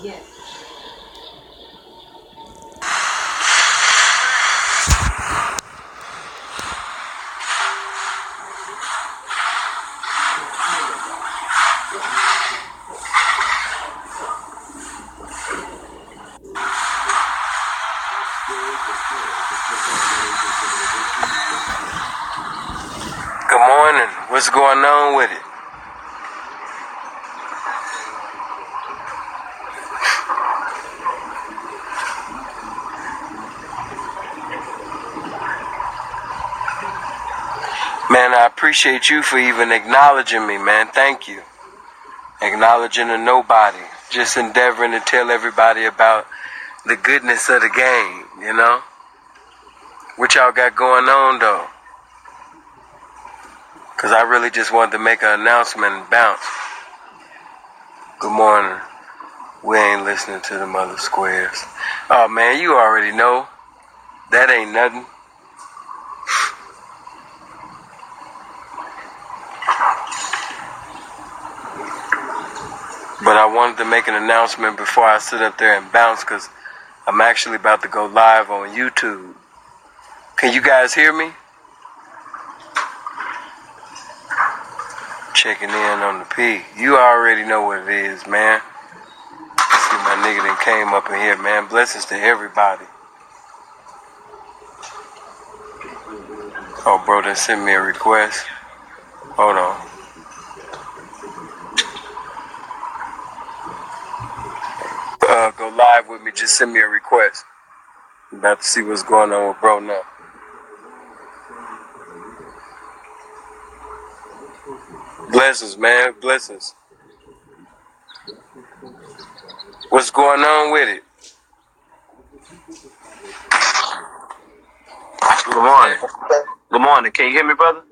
Good morning. What's going on with it? Man, I appreciate you for even acknowledging me, man. Thank you. Acknowledging a nobody. Just endeavoring to tell everybody about the goodness of the game, you know? What y'all got going on, though? Because I really just wanted to make an announcement and bounce. Good morning. We ain't listening to the mother squares. Oh, man, you already know. That ain't nothing. But I wanted to make an announcement before I sit up there and bounce because I'm actually about to go live on YouTube. Can you guys hear me? Checking in on the P. You already know what it is, man. See, my nigga that came up in here, man. Blessings to everybody. Oh, bro, that sent me a request. Hold on. Go live with me. Just send me a request. I'm about to see what's going on with bro now. Blessings, man. Blessings. What's going on with it? Good morning. Good morning. Can you hear me, brother?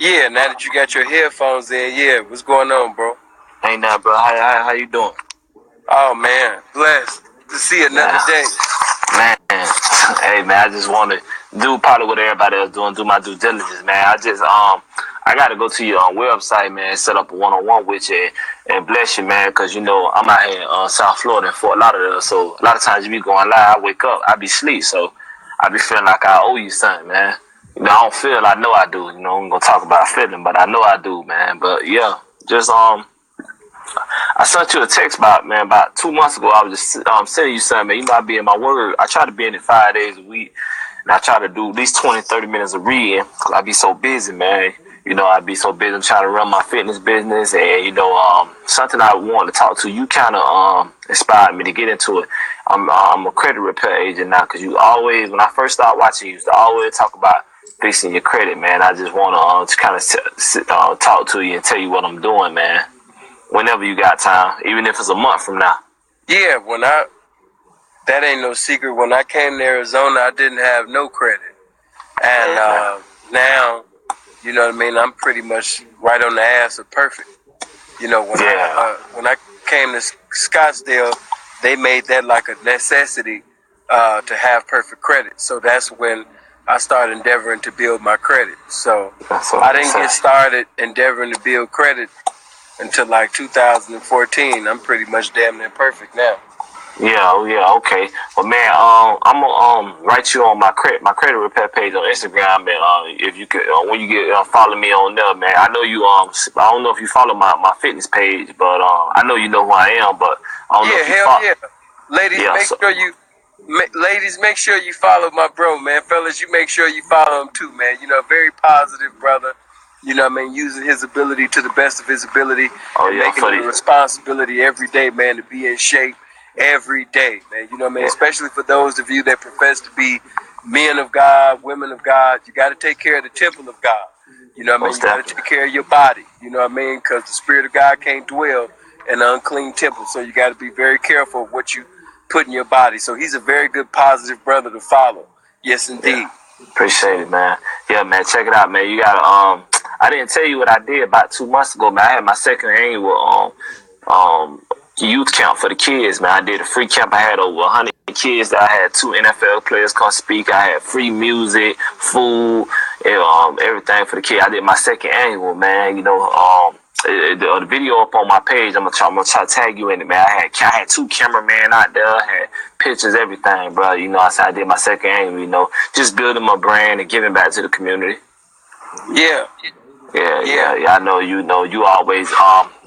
Yeah, now that you got your headphones in, yeah. What's going on, bro? Ain't nothing, bro. How you doing? Oh, man. Blessed to see another day. Man, hey, man, I just want to do probably what everybody else doing, do my due diligence, man. I got to go to your website, man, set up a one-on-one with you and bless you, man, because, you know, I'm out here in South Florida in Fort Lauderdale, so a lot of times you be going live, I wake up, I be asleep, so I be feeling like I owe you something, man. You know, I don't feel, I know I do, you know, I'm going to talk about feeling, but I know I do, man, but, yeah, just, I sent you a text about 2 months ago. I was just sending you something, man. You know, I be in my word. I try to be in it 5 days a week, and I try to do at least 20, 30 minutes of reading because I be so busy, man. You know, I be so busy. I'm trying to run my fitness business, and, you know, something I want to talk to you kind of inspired me to get into it. I'm a credit repair agent now because you always, when I first started watching, you used to always talk about fixing your credit, man. I just want to kind of talk to you and tell you what I'm doing, man. Whenever you got time, even if it's a month from now. Yeah, that ain't no secret. When I came to Arizona, I didn't have no credit. And now, you know what I mean, I'm pretty much right on the ass of perfect. You know, when I came to Scottsdale, they made that like a necessity to have perfect credit. So that's when I started endeavoring to build my credit. So I didn't get started endeavoring to build credit until like 2014. I'm pretty much damn near perfect now. Yeah, okay. Well, man, I'm gonna write you on my credit repair page on Instagram, and if you could, when you get follow me on there, man. I know you I don't know if you follow my fitness page, but I know you know who I am, but I don't know if you Ladies, make sure you follow my bro, man. Fellas, you make sure you follow him too, man. You know, very positive brother. You know what I mean? Using his ability to the best of his ability and making it a responsibility every day, man, to be in shape every day, man. You know what I mean? Especially for those of you that profess to be men of God, women of God, you got to take care of the temple of God. You know what I mean? You got to take care of your body. You know what I mean? Because the Spirit of God can't dwell in an unclean temple. So you got to be very careful of what you put in your body. So he's a very good, positive brother to follow. Yes, indeed. Yeah. Appreciate it, man. Yeah, man, check it out, man. You got I didn't tell you what I did about 2 months ago, man. I had my second annual youth camp for the kids, man. I did a free camp. I had over 100 kids. I had 2 NFL players come speak. I had free music, food, everything for the kids. I did my second annual, man. You know, the video up on my page. I'm gonna try to tag you in it, man. I had 2 cameramen out there, had pictures, everything, bro. You know, I did my second angle. You know, just building my brand and giving back to the community. Yeah. I know you always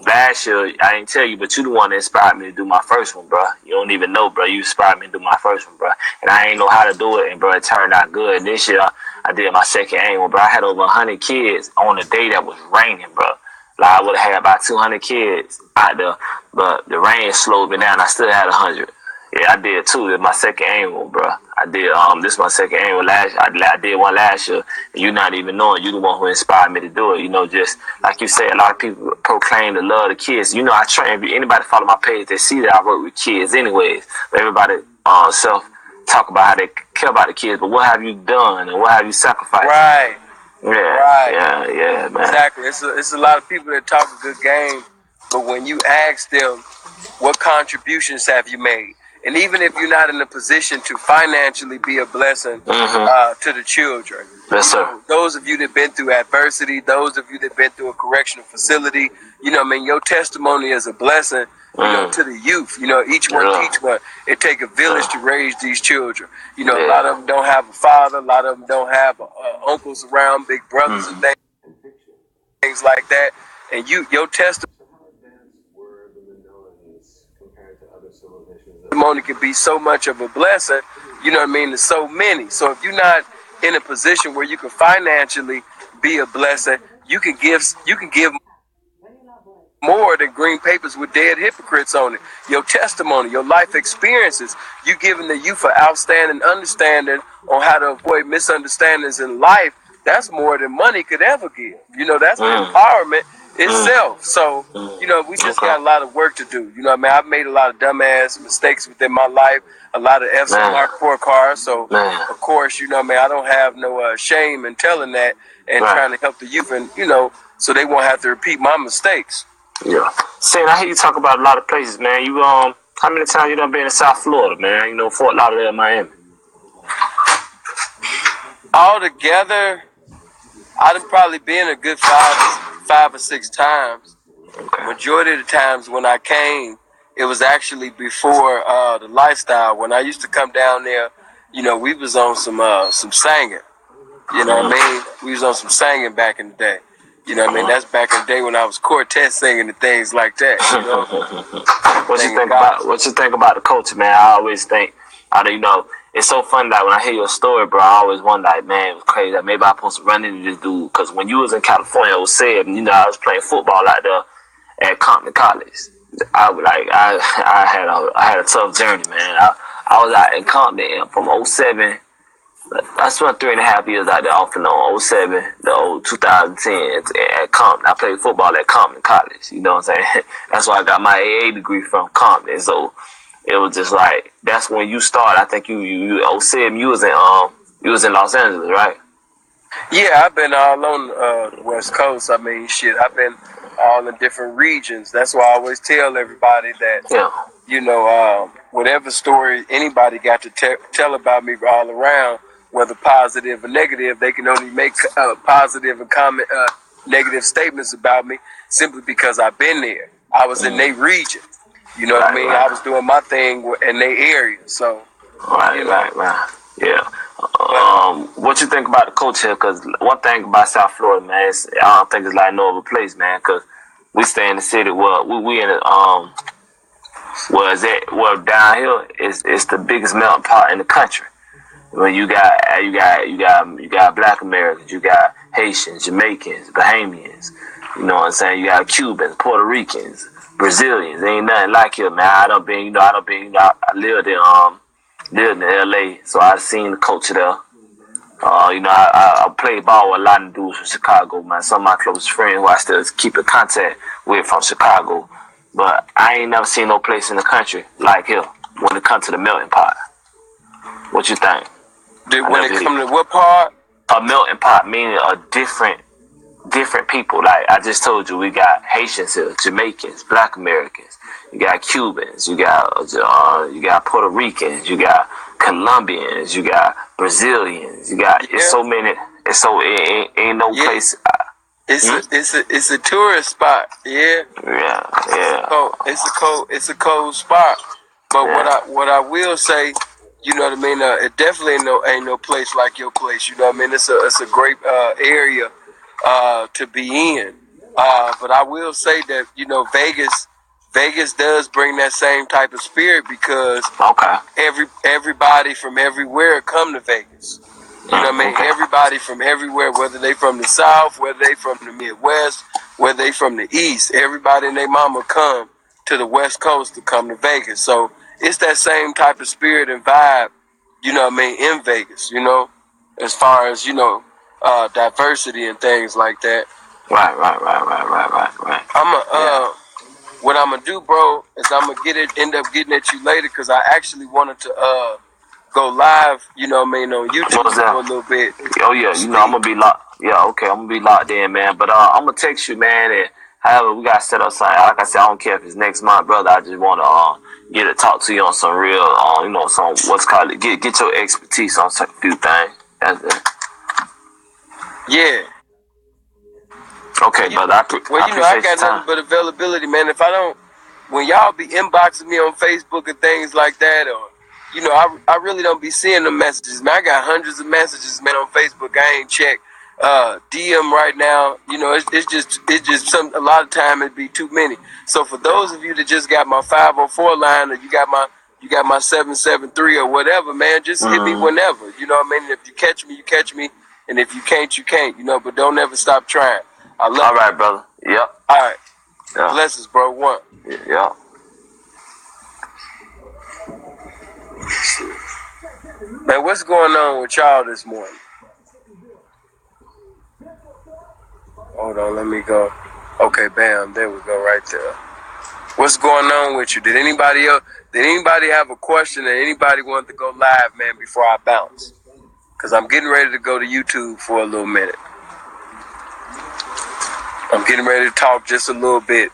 last year I didn't tell you, but you the one that inspired me to do my first one, bro. You don't even know, bro. You inspired me to do my first one, bro. And I ain't know how to do it, and bro, it turned out good. And this year I did my second annual, bro. I had over 100 kids on a day that was raining, bro. Like I would have had about 200 kids out there, but the rain slowed me down. I still had 100. Yeah, I did too. This is my second annual, bro. I did this is my second annual last year. I did one last year, and you not even knowing. You the one who inspired me to do it. You know, just like you said, a lot of people proclaim the love of the kids. You know, I train anybody follow my page. They see that I work with kids, anyways. But everybody self talk about how they care about the kids, but what have you done and what have you sacrificed? Right. Yeah, man. Exactly. It's a lot of people that talk a good game, but when you ask them, what contributions have you made? And even if you're not in a position to financially be a blessing to the children, yes, sir. Those of you that been through adversity, those of you that been through a correctional facility, you know, I mean, your testimony is a blessing, you know, to the youth. You know, each one. It take a village to raise these children. You know, a lot of them don't have a father, a lot of them don't have uncles around, big brothers and things like that. And your testimony can be so much of a blessing, you know what I mean, to so many. So if you're not in a position where you can financially be a blessing, you can give more than green papers with dead hypocrites on it. Your testimony, your life experiences, you giving the youth an outstanding understanding on how to avoid misunderstandings in life. That's more than money could ever give. You know, that's empowerment itself. So, you know, we just got a lot of work to do. You know what I mean? I've made a lot of dumbass mistakes within my life, a lot of F's and Mark IV cars. So, of course, you know what I mean, I don't have no shame in telling that and trying to help the youth and, you know, so they won't have to repeat my mistakes. Yeah. Saying, I hear you talk about a lot of places, man. You how many times you done been in South Florida, man? You know, Fort Lauderdale, Miami. All together, I'd have probably been a good five or six times. Okay. Majority of the times when I came, it was actually before the lifestyle. When I used to come down there, you know, we was on some singing. You know what I mean? We was on some singing back in the day. You know what I mean? That's back in the day when I was quartet singing and things like that. You know? What you think about the culture, man? I always think, you know, it's so funny that when I hear your story, bro, I always wonder, like, man, it was crazy. Like, maybe I'm supposed to run into this dude. Because when you was in California, it was said, you know, I was playing football out there at Compton College. I had a tough journey, man. I was out in Compton from 07. I spent 3.5 years out there off and on, 07 to 2010 at Compton. I played football at Compton College, you know what I'm saying? That's where I got my AA degree from, Compton. So it was just like, that's when you started. I think you 07, you was in Los Angeles, right? Yeah, I've been all on the West Coast. I mean, shit, I've been all in different regions. That's why I always tell everybody that, you know, whatever story anybody got to tell about me all around, whether positive or negative, they can only make positive and negative statements about me simply because I've been there. I was in their region. You know what I mean? I was doing my thing in their area. So, right. Yeah. What you think about the culture? Because one thing about South Florida, man, I don't think it's like no other place, man. Because we stay in the city. Well, we in the down here is the biggest melting pot in the country. When you got Black Americans, you got Haitians, Jamaicans, Bahamians. You know what I'm saying? You got Cubans, Puerto Ricans, Brazilians. Ain't nothing like here, man. I lived in LA, so I seen the culture there. You know, I played ball with a lot of dudes from Chicago, man. Some of my closest friends who I still keep in contact with from Chicago. But I ain't never seen no place in the country like here when it comes to the melting pot. What you think? When it comes to what part? A melting pot, meaning a different people. Like I just told you, we got Haitians here, Jamaicans, Black Americans. You got Cubans. You got Puerto Ricans. You got Colombians. You got Brazilians. You got it's so many. It's so it ain't no place. It's a tourist spot. Yeah. It's a cold spot. But what I will say, you know what I mean. It definitely ain't no place like your place. You know what I mean. It's a great area to be in. But I will say that Vegas does bring that same type of spirit because everybody from everywhere come to Vegas. You know what I mean? Everybody from everywhere, whether they from the South, whether they from the Midwest, whether they from the East, everybody and their mama come to the West Coast to come to Vegas. So it's that same type of spirit and vibe, you know what I mean, in Vegas, you know, as far as, diversity and things like that. Right. What I'm gonna do, bro, is I'm gonna end up getting at you later because I actually wanted to go live, you know what I mean, on YouTube for a little bit. Oh yeah, I'm gonna be locked. Yeah, okay, I'm gonna be locked in, man. But I'm gonna text you, man. And however, we gotta set up something. Like I said, I don't care if it's next month, brother. I just wanna get to talk to you on some real, some what's called it. Get your expertise on a few things. That's it. Yeah. Okay, brother. I got nothing but availability, man. If I don't, when y'all be inboxing me on Facebook and things like that, or I really don't be seeing the messages, man. I got hundreds of messages, man, on Facebook. I ain't checked DM right now. It's just a lot of time it'd be too many. So for those of you that just got my 504 line, or you got my 773 or whatever, man, just hit me whenever. You know what I mean? If you catch me, you catch me, and if you can't, you can't. But don't ever stop trying. I love All right, brother. Yep. All right. Yeah. Blessings, bro. One. Yeah. Man, what's going on with y'all this morning? Hold on, let me go. Okay, bam, there we go, right there. What's going on with you? Did anybody have a question that anybody wanted to go live, man, before I bounce? Because I'm getting ready to go to YouTube for a little minute. I'm getting ready to talk just a little bit.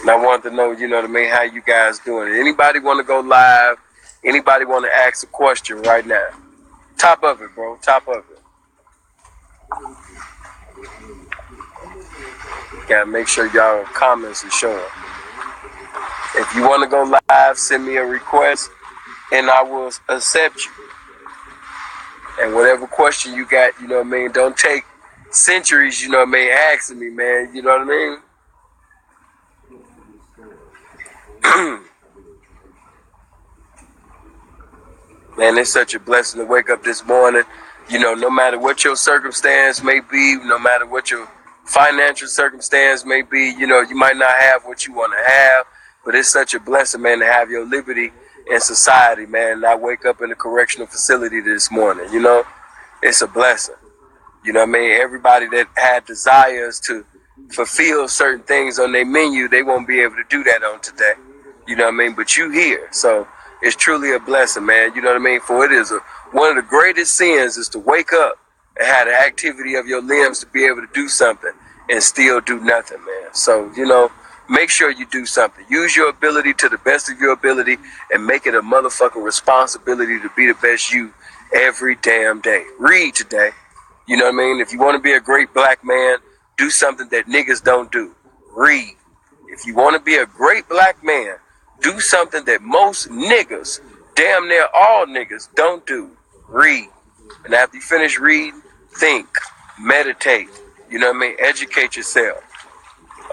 And I wanted to know, you know what I mean, how you guys doing. Anybody want to go live? Anybody want to ask a question right now? Top of it, bro. Top of it. Gotta make sure y'all comments are showing. If you want to go live, send me a request, and I will accept you. And whatever question you got, you know what I mean, don't take centuries, you know what I mean, asking me, man. You know what I mean? Man, it's such a blessing to wake up this morning. No matter what your circumstance may be, no matter what your financial circumstance may be, you might not have what you want to have, but it's such a blessing, man, to have your liberty in society, man. And I wake up in a correctional facility this morning, it's a blessing. You know what I mean? Everybody that had desires to fulfill certain things on their menu, they won't be able to do that on today. You know what I mean? But you here, so it's truly a blessing, man. You know what I mean? For it is one of the greatest sins is to wake up and have the activity of your limbs to be able to do something and still do nothing, man. So, make sure you do something. Use your ability to the best of your ability and make it a motherfucking responsibility to be the best you every damn day. Read today. You know what I mean? If you want to be a great black man, do something that niggas don't do. Read. If you want to be a great black man, do something that most niggas, damn near all niggas, don't do. Read. And after you finish reading, think, meditate. You know what I mean? Educate yourself.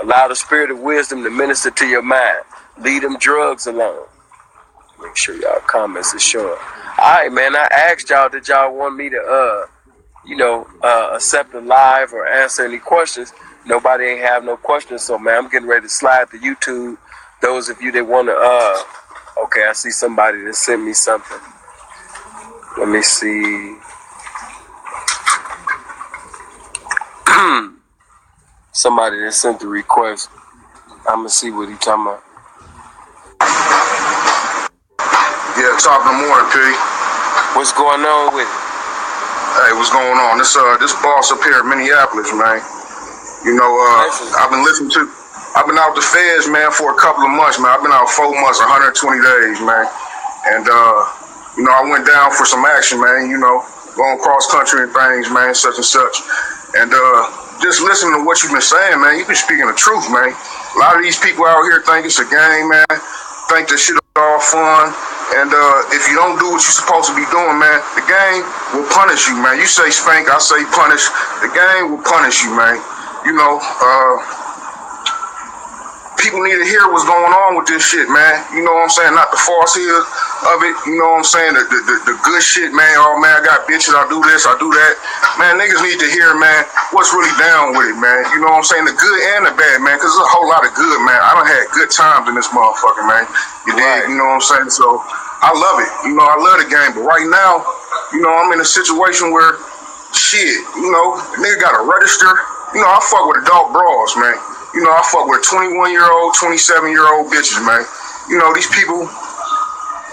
Allow the spirit of wisdom to minister to your mind. Leave them drugs alone. Make sure y'all comments are showing. All right, man. I asked y'all, did y'all want me to, accept a live or answer any questions? Nobody ain't have no questions, so, man, I'm getting ready to slide to YouTube. Those of you that want to, okay, I see somebody that sent me something. Let me see. Somebody that sent the request. I'm going to see what he talking about. Yeah, top of the morning, P. What's going on with it? Hey, what's going on? This boss up here in Minneapolis, man. I've been out the feds, man, for a couple of months, man. I've been out 4 months, 120 days, man. And, I went down for some action, man, going cross country and things, man, such and such. And just listening to what you've been saying, man, you've been speaking the truth, man. A lot of these people out here think it's a game, man. Think this shit is all fun. And if you don't do what you're supposed to be doing, man, the game will punish you, man. You say spank, I say punish. The game will punish you, man. You know, people need to hear what's going on with this shit, man. You know what I'm saying? Not the falsehood of it. You know what I'm saying? The good shit, man. Oh, man, I got bitches. I do this. I do that. Man, niggas need to hear, man, what's really down with it, man. You know what I'm saying? The good and the bad, man, because there's a whole lot of good, man. I done had good times in this motherfucker, man. You dig? You know what I'm saying? So I love it. You know, I love the game. But right now, you know, I'm in a situation where, shit, you know, the nigga got to register. You know, I fuck with adult bras, man. You know, I fuck with 21-year-old, 27-year-old bitches, man. You know, these people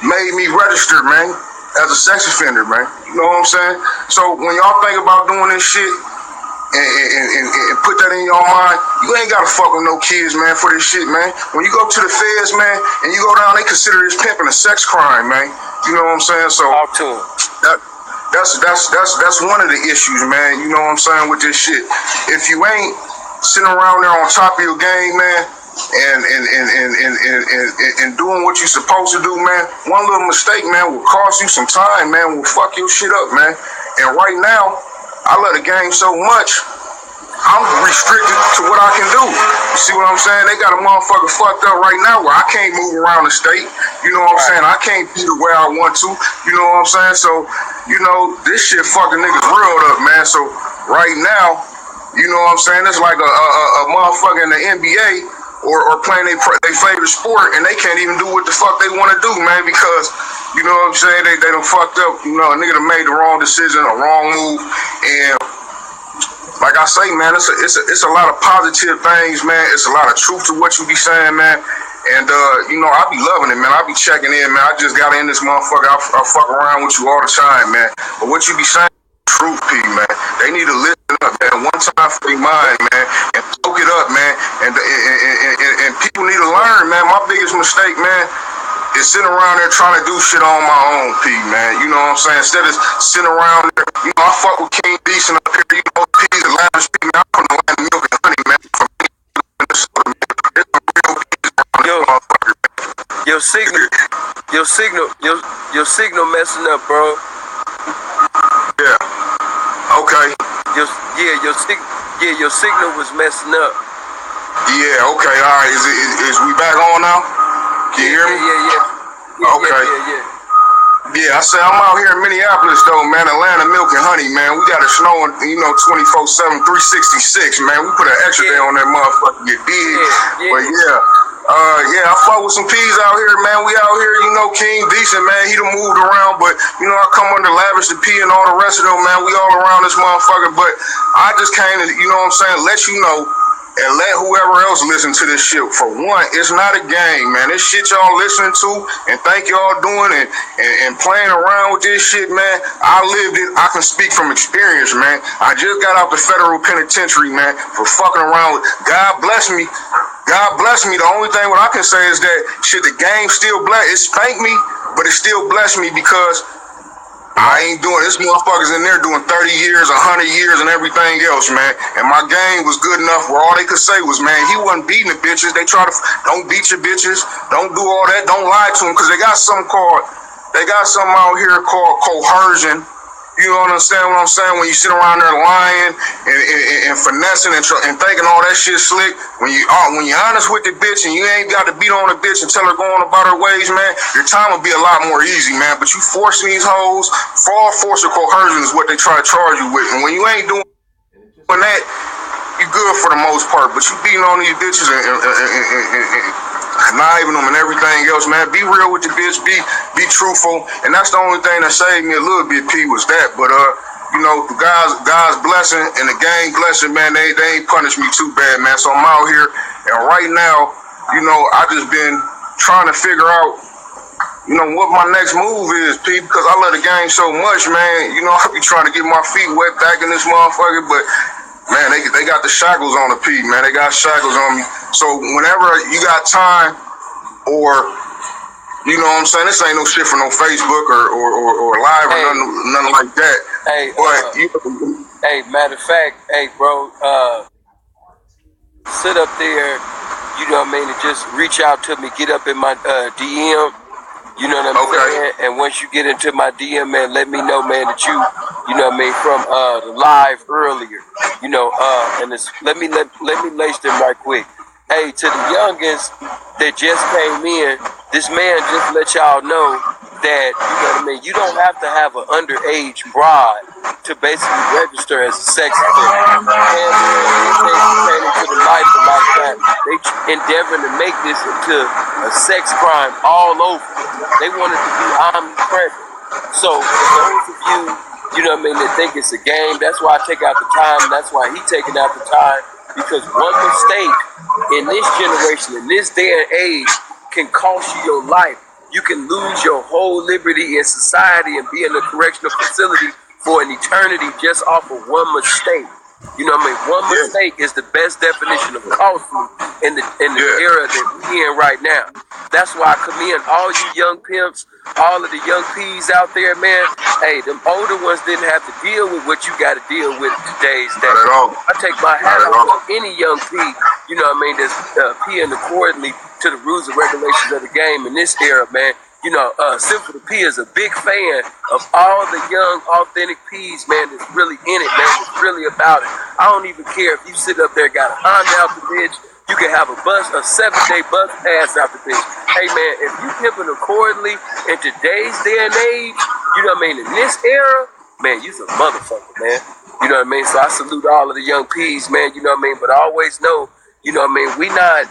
made me register, man, as a sex offender, man. You know what I'm saying? So when y'all think about doing this shit and put that in your mind, you ain't gotta fuck with no kids, man, for this shit, man. When you go to the feds, man, and you go down, they consider this pimping a sex crime, man. You know what I'm saying? So talk to him. That's one of the issues, man. You know what I'm saying with this shit. If you ain't sitting around there on top of your game, man, and doing what you're supposed to do, man, one little mistake, man, will cost you some time, man, will fuck your shit up, man. And right now, I love the game so much, I'm restricted to what I can do. You see what I'm saying? They got a motherfucker fucked up right now where I can't move around the state. You know what I'm saying? I can't be the way I want to. You know what I'm saying? So, you know, this shit fucking niggas real up, man. So right now, you know what I'm saying? It's like a motherfucker in the NBA or playing their favorite sport, and they can't even do what the fuck they want to do, man, because, you know what I'm saying, they done fucked up. You know, a nigga done made the wrong decision, a wrong move, and like I say, man, it's a lot of positive things, man. It's a lot of truth to what you be saying, man. And, you know, I be loving it, man. I be checking in, man. I just got in this motherfucker. I fuck around with you all the time, man. But what you be saying, truth, P, man. They need to listen up, man. One time for their mind, man, and soak it up, man. And people need to learn, man. My biggest mistake, man, is sitting around there trying to do shit on my own, P, man. You know what I'm saying? Instead of sitting around there, you know, I fuck with King Dickson up here. You know, P's and lavish P, man. I'm from the land of milk and honey, man. From Minnesota, man. There's some real P's around this motherfucker, man. Your signal messing up, bro. Yeah. Okay. Your signal was messing up. Yeah, okay, all right. Is we back on now? Can you hear me? Yeah. Okay. Yeah, I say I'm out here in Minneapolis though, man. Atlanta milk and honey, man. We got it snowing, you know, 24/7, 366, man. We put an extra day on that motherfucker, you dig? But yeah, I fuck with some P's out here, man. We out here, you know, King Dickson, man. He done moved around, but, you know, I come under Lavish the P and all the rest of them, man. We all around this motherfucker, but I just came to, you know what I'm saying, let you know and let whoever else listen to this shit. For one, it's not a game, man. This shit y'all listening to and think y'all doing and playing around with this shit, man. I lived it. I can speak from experience, man. I just got out the federal penitentiary, man, for fucking around with. God bless me. God bless me. The only thing what I can say is that shit, the game still bless. It spanked me, but it still blessed me because I ain't doing this. Motherfuckers in there doing 30 years, 100 years, and everything else, man. And my game was good enough where all they could say was, man, he wasn't beating the bitches. They try to don't beat your bitches, don't do all that, don't lie to them, because they got something out here called coercion. You know what I'm saying? When you sit around there lying and finessing and thinking all that shit slick, when you're honest with the bitch and you ain't got to beat on the bitch and tell her going about her ways, man, your time will be a lot more easy, man. But you forcing these hoes, force or coercion is what they try to charge you with. And when you ain't doing that, you good for the most part. But you beating on these bitches and conniving them and everything else, man. Be real with the bitch. Be truthful. And that's the only thing that saved me a little bit, P, was that. But you know, the God's blessing and the gang blessing, man, they ain't punished me too bad, man. So I'm out here, and right now, you know, I just been trying to figure out, you know, what my next move is, P, because I love the game so much, man. You know, I be trying to get my feet wet back in this motherfucker, but man, they got the shackles on the P, man. They got shackles on me. So whenever you got time, or, you know what I'm saying, this ain't no shit for no Facebook or live or nothing like that. Hey, But hey, matter of fact, hey, bro, sit up there, you know what I mean, and just reach out to me, get up in my DM, you know what I'm saying? And once you get into my DM, man, let me know, man, that you know what I mean, from the live earlier, you know, and it's, let me lace them right quick. Hey, to the youngins that just came in, this man just let y'all know that, you know what I mean, you don't have to have an underage bride to basically register as a sex offender. And came into the life of like that, they endeavoring to make this into a sex crime all over. They want it to be omnipresent. So for those of you, you know what I mean, that think it's a game, that's why I take out the time, that's why he taking out the time, because one mistake in this generation, in this day and age, can cost you your life. You can lose your whole liberty in society and be in a correctional facility for an eternity just off of one mistake. You know what I mean? One mistake is the best definition of costly in the era that we're in right now. That's why I commend all you young pimps, all of the young P's out there, man. Hey, them older ones didn't have to deal with what you got to deal with in today's day. I take my hat off to any young P, you know what I mean, that's P'ing accordingly to the rules and regulations of the game in this era, man. You know, Sinful P is a big fan of all the young, authentic P's, man, that's really in it, man, that's really about it. I don't even care if you sit up there, got a Honda out the bitch, you can have a 7-day bus pass out the bitch. Hey, man, if you pimping accordingly in today's day and age, you know what I mean, in this era, man, you's a motherfucker, man. You know what I mean? So I salute all of the young P's, man, you know what I mean? But I always know, you know what I mean, we not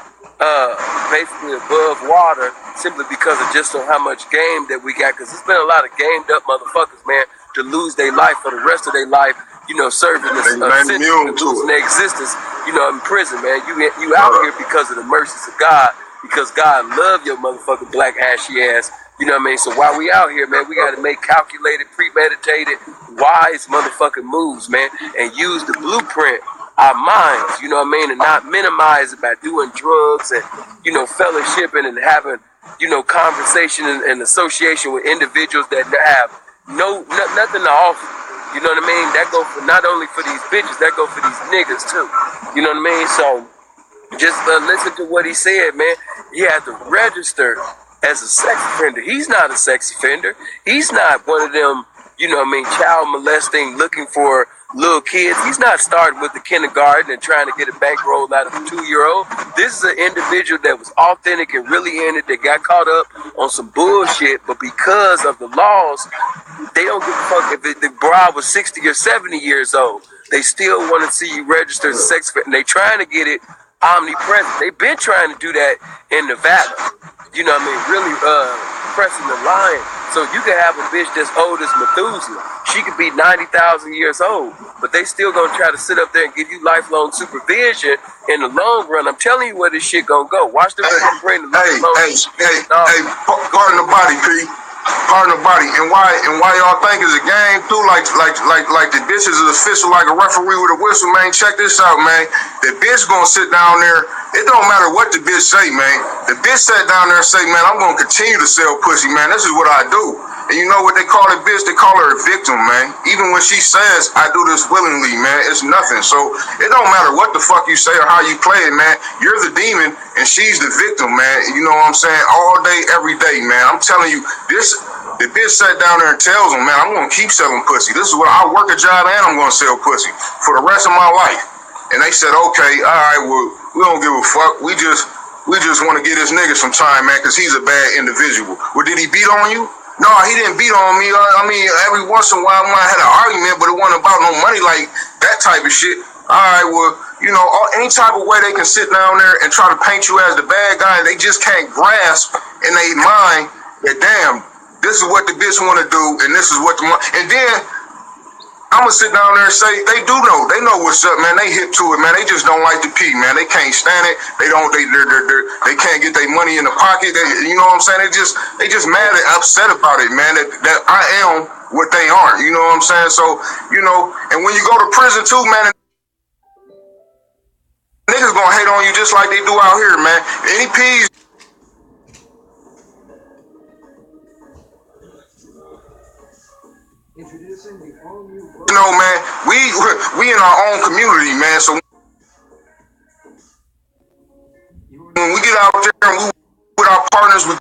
basically above water simply because of just on how much game that we got, because it's been a lot of gamed up motherfuckers, man, to lose their life for the rest of their life, you know, serving this sentence and losing their existence, you know, in prison, man. You out here because of the mercies of God, because God love your motherfucking black ashy ass. You know what I mean? So while we out here, man, we got to make calculated, premeditated, wise motherfucking moves, man, and use the blueprint, our minds, you know what I mean, and not minimize it by doing drugs and, you know, fellowshipping and having, you know, conversation and association with individuals that have nothing to offer. You know what I mean? That go for not only for these bitches, that go for these niggas too. You know what I mean? So just listen to what he said, man. He had to register as a sex offender. He's not a sex offender. He's not one of them, you know what I mean, child molesting, looking for little kids. He's not starting with the kindergarten and trying to get a bankroll out of a 2-year-old. This is an individual that was authentic and really in it, that got caught up on some bullshit, but because of the laws, they don't give a fuck if the bride was 60 or 70 years old. They still want to see you register as a sex offender, and they trying to get it omnipresent. They've been trying to do that in Nevada. You know what I mean? Really pressing the line. So you can have a bitch that's old as Methuselah. She could be 90,000 years old, but they still gonna try to sit up there and give you lifelong supervision in the long run. I'm telling you where this shit gonna go. Watch the bring the guarding the body, P. Guarding the body. And why y'all think it's a game too? Like the bitch is official, like a referee with a whistle, man. Check this out, man. The bitch gonna sit down there. It don't matter what the bitch say, man. The bitch sat down there and say, man, I'm gonna continue to sell pussy, man. This is what I do. And you know what they call it, bitch? They call her a victim, man. Even when she says, I do this willingly, man, it's nothing. So it don't matter what the fuck you say or how you play it, man. You're the demon and she's the victim, man. You know what I'm saying? All day, every day, man. I'm telling you, the bitch sat down there and tells them, man, I'm gonna keep selling pussy. This is what I work a job and I'm gonna sell pussy for the rest of my life. And they said, okay, all right, well, we don't give a fuck. We just want to get this nigga some time, man, because he's a bad individual. Well, did he beat on you? No, he didn't beat on me. I mean, every once in a while, I might have an argument, but it wasn't about no money, like that type of shit. All right, well, you know, any type of way they can sit down there and try to paint you as the bad guy, and they just can't grasp in their mind that, damn, this is what the bitch want to do, and this is what the money. And then I'm gonna sit down there and say they do know. They know what's up, man. They hip to it, man. They just don't like the P, man. They can't stand it. They can't get their money in the pocket. You know what I'm saying? They just mad and upset about it, man. That I am what they aren't. You know what I'm saying? So, you know, and when you go to prison too, man, niggas gonna hate on you just like they do out here, man. Any P's. You know, man, we in our own community, man. So when we get out there and we with our partners, we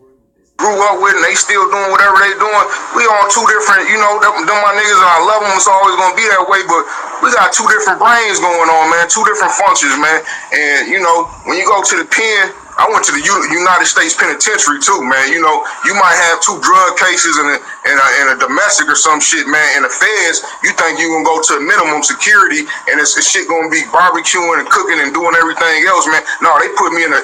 grew up with, and they still doing whatever they doing. We on two different, you know, them my niggas, and I love them. It's always gonna be that way, but we got two different brains going on, man. Two different functions, man. And you know, when you go to the pen, I went to the United States Penitentiary too, man. You know, you might have two drug cases and a domestic or some shit, man. In the feds, you think you gonna go to minimum security and it's shit gonna be barbecuing and cooking and doing everything else, man. No, they put me in a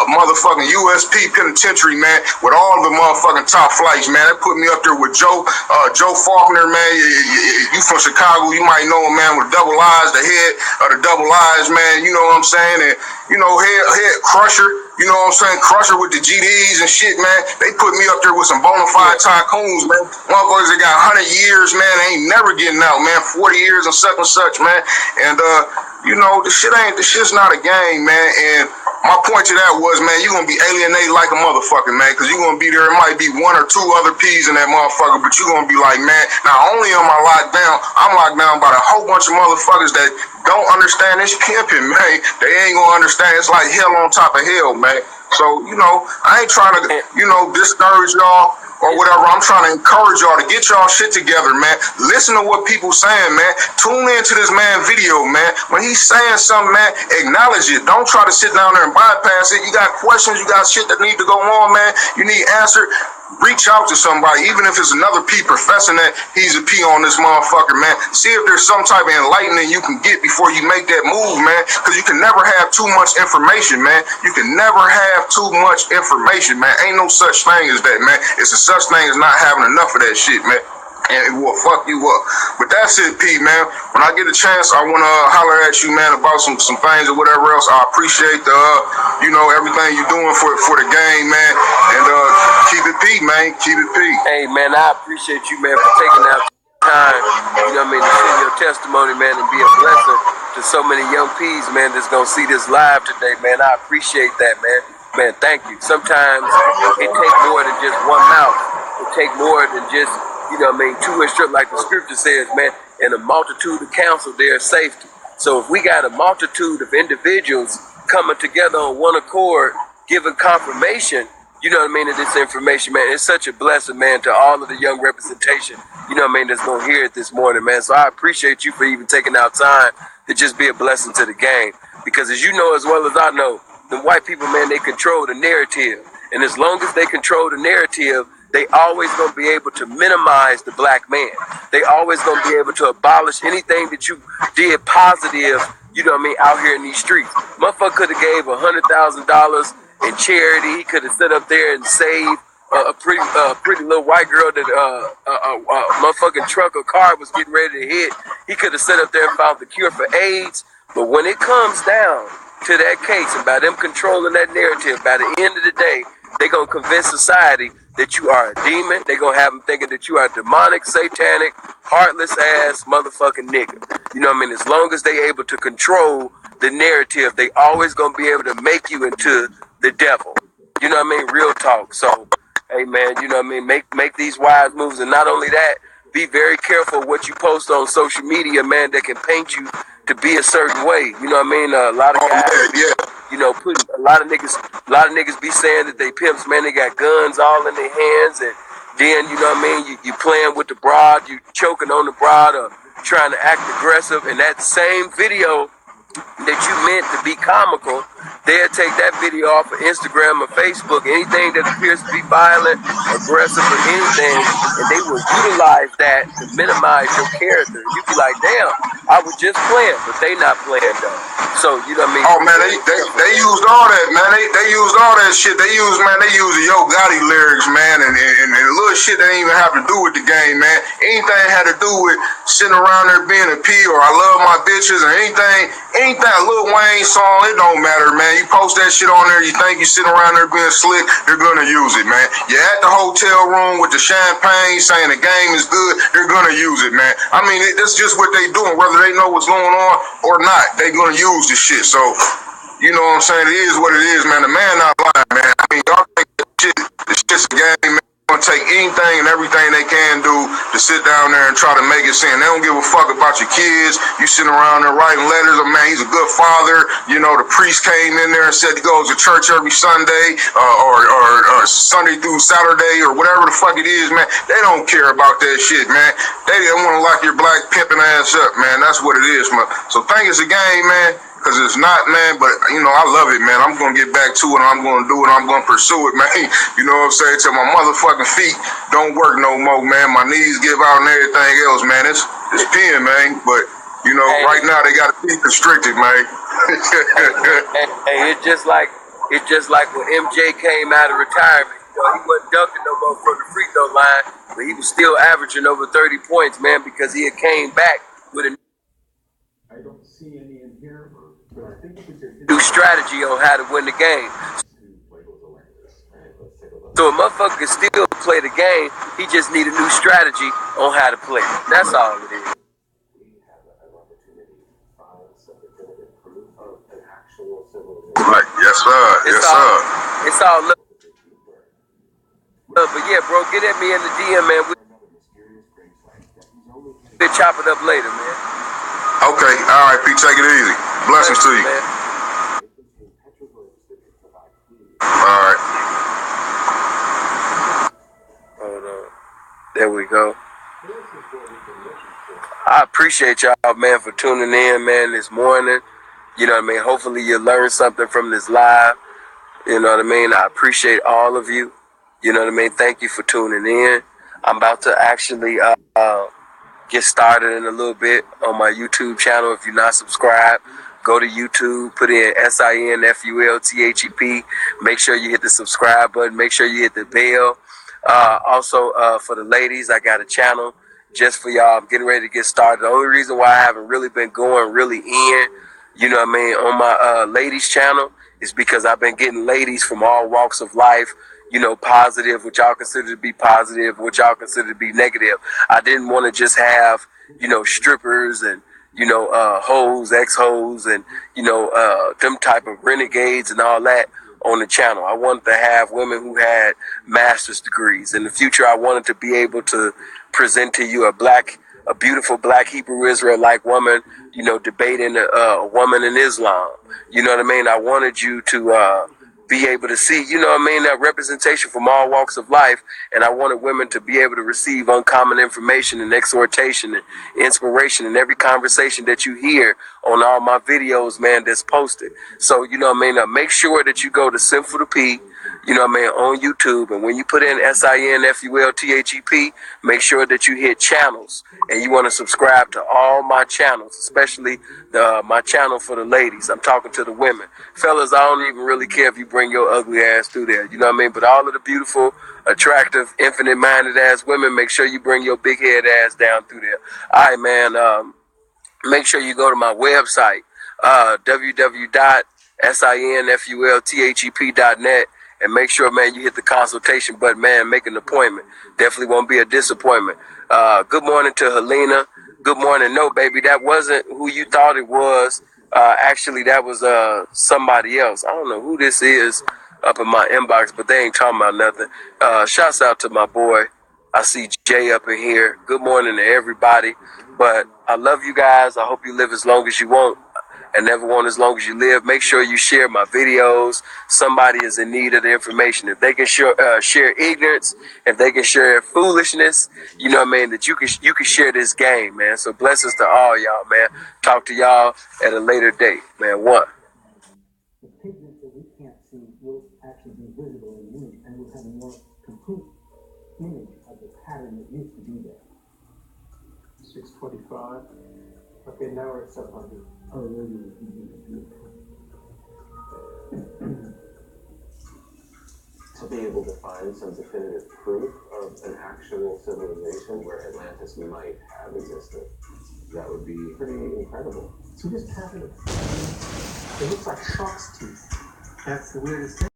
motherfucking USP penitentiary, man, with all the motherfucking top flights, man. They put me up there with Joe Faulkner, man. You from Chicago, you might know him, man, with double eyes, the head of the double eyes, man. You know what I'm saying? And you know, head crusher, you know what I'm saying? Crusher with the GDs and shit, man. They put me up there with some bona fide tycoons, man. Motherfuckers that got 100 years, man, they ain't never getting out, man. 40 years and such, man. And you know, the shit's not a game, man. And my point to that was, man, you're gonna be alienated like a motherfucker, man, because you're gonna be there. It might be one or two other P's in that motherfucker, but you're gonna be like, man, not only am I locked down, I'm locked down by a whole bunch of motherfuckers that don't understand this pimping, man. They ain't gonna understand. It's like hell on top of hell, man. So, you know, I ain't trying to, you know, discourage y'all or whatever. I'm trying to encourage y'all to get y'all shit together, man. Listen to what people saying, man. Tune into this man video, man. When he's saying something, man, acknowledge it. Don't try to sit down there and bypass it. You got questions, you got shit that need to go on, man. You need answered. Reach out to somebody, even if it's another P professing that he's a P on this motherfucker, man. See if there's some type of enlightenment you can get before you make that move, man. Because you can never have too much information, man. You can never have too much information, man. Ain't no such thing as that, man. It's a such thing as not having enough of that shit, man. And it will fuck you up. But that's it, P, man. When I get a chance, I want to holler at you, man, about some things or whatever else. I appreciate the, you know, everything you're doing for the game, man. And keep it P, man. Keep it P. Hey, man, I appreciate you, man, for taking out time, you know what I mean, to send your testimony, man, and be a blessing to so many young P's, man, that's going to see this live today, man. I appreciate that, man. Man, thank you. Sometimes it takes more than just one mouth. It takes more than just, you know what I mean, two instructions, like the scripture says, man, in a multitude of counsel, there is safety. So if we got a multitude of individuals coming together on one accord, giving confirmation, you know what I mean, of this information, man, it's such a blessing, man, to all of the young representation, you know what I mean, that's going to hear it this morning, man. So I appreciate you for even taking out time to just be a blessing to the game. Because as you know as well as I know, the white people, man, they control the narrative. And as long as they control the narrative, they always gonna be able to minimize the black man. They always gonna be able to abolish anything that you did positive, you know what I mean, out here in these streets. Motherfucker could have gave $100,000 in charity. He could have sat up there and saved a pretty little white girl that a motherfucking truck or car was getting ready to hit. He could have sat up there and found the cure for AIDS. But when it comes down to that case and by them controlling that narrative, by the end of the day, they're going to convince society that you are a demon. They're going to have them thinking that you are a demonic, satanic, heartless ass motherfucking nigga. You know what I mean? As long as they able to control the narrative, they always going to be able to make you into the devil. You know what I mean? Real talk. So, hey man, you know what I mean? Make these wise moves. And not only that, be very careful what you post on social media, man, that can paint you to be a certain way. You know what I mean? A lot of guys, you know, putting a lot of niggas be saying that they pimps, man, they got guns all in their hands, and then, you know what I mean, you playing with the broad, you choking on the broad or trying to act aggressive, and that same video that you meant to be comical, they'll take that video off of Instagram or Facebook, anything that appears to be violent, aggressive, or anything, and they will utilize that to minimize your character. You be like, damn, I was just playing, but they not playing though. So, you know what I mean? Oh man, they used all that, man. They used all that shit. They used the Yo Gotti lyrics, man, and little shit that ain't even have to do with the game, man. Anything had to do with sitting around there being a P or I love my bitches or anything, Lil Wayne song, it don't matter, man. You post that shit on there, you think you sitting around there being slick, they're gonna use it, man. You're at the hotel room with the champagne saying the game is good, they're gonna use it, man. I mean, that's just what they doing, whether they know what's going on or not, they gonna use this shit. So, you know what I'm saying? It is what it is, man. The man not lying, man. I mean, y'all think this shit's a game, man. Gonna take anything and everything they can do to sit down there and try to make it seem they don't give a fuck about your kids. You sitting around there writing letters. Oh, man, he's a good father. You know, the priest came in there and said he goes to church every Sunday or Sunday through Saturday or whatever the fuck it is, man. They don't care about that shit, man. They don't want to lock your black pimping ass up, man. That's what it is, man. So think it's a game, man. Because it's not, man, but, you know, I love it, man. I'm going to get back to it, and I'm going to do it, I'm going to pursue it, man. You know what I'm saying? Till my motherfucking feet don't work no more, man. My knees give out and everything else, man. It's pen, man. But, you know, right now they got to be constricted, man. Hey, it's just like when MJ came out of retirement. You know, he wasn't dunking no more from the free throw line, but he was still averaging over 30 points, man, because he had came back with a I don't see any in here. new strategy on how to win the game. So a motherfucker can still play the game, he just need a new strategy on how to play. That's all it is. Like, yes, sir. Yes, sir. It's all love. But yeah, bro, get at me in the DM, man. We'll chop it up later, man. Okay, all right, Pete, take it easy. Blessings to you. Man. All right. Hold on. There we go. I appreciate y'all, man, for tuning in, man, this morning. You know what I mean? Hopefully you learned something from this live. You know what I mean? I appreciate all of you. You know what I mean? Thank you for tuning in. I'm about to actually get started in a little bit on my YouTube channel. If you're not subscribed, go to YouTube, put in SINFULTHEP. Make sure you hit the subscribe button. Make sure you hit the bell. Also, for the ladies, I got a channel just for y'all. I'm getting ready to get started. The only reason why I haven't really been going really in, you know what I mean, on my ladies channel is because I've been getting ladies from all walks of life, you know, positive, what y'all consider to be positive, what y'all consider to be negative. I didn't want to just have, you know, strippers and, you know, hoes, ex-hoes, and, you know, them type of renegades and all that on the channel. I wanted to have women who had master's degrees. In the future, I wanted to be able to present to you a beautiful black Hebrew Israelite woman, you know, debating a woman in Islam. You know what I mean? I wanted you to be able to see, you know what I mean, that representation from all walks of life. And I wanted women to be able to receive uncommon information and exhortation and inspiration in every conversation that you hear on all my videos, man, that's posted. So, you know what I mean, make sure that you go to Sinful to P, you know what I mean, on YouTube. And when you put in SINFULTHEP, make sure that you hit channels. And you want to subscribe to all my channels, especially my channel for the ladies. I'm talking to the women. Fellas, I don't even really care if you bring your ugly ass through there. You know what I mean? But all of the beautiful, attractive, infinite-minded ass women, make sure you bring your big head ass down through there. All right, man. Make sure you go to my website, www.sinfulthep.net. And make sure, man, you hit the consultation button, man. Make an appointment. Definitely won't be a disappointment. Good morning to Helena. Good morning. No, baby, that wasn't who you thought it was. Actually, that was somebody else. I don't know who this is up in my inbox, but they ain't talking about nothing. Shouts out to my boy. I see Jay up in here. Good morning to everybody. But I love you guys. I hope you live as long as you want and never want as long as you live. Make sure you share my videos. Somebody is in need of the information. If they can share ignorance, if they can share foolishness, you know what I mean, that you can share this game, man. So blessings to all y'all, man. Talk to y'all at a later date, man. One. The pigment that we can't see will actually be visible in the image, and we'll have a more complete image of the pattern that used to be there. 625. Okay, now we're at 700. Oh, really? To be able to find some definitive proof of an actual civilization where Atlantis might have existed, that would be pretty incredible. So this pattern, it looks like shark's teeth. That's the weirdest thing.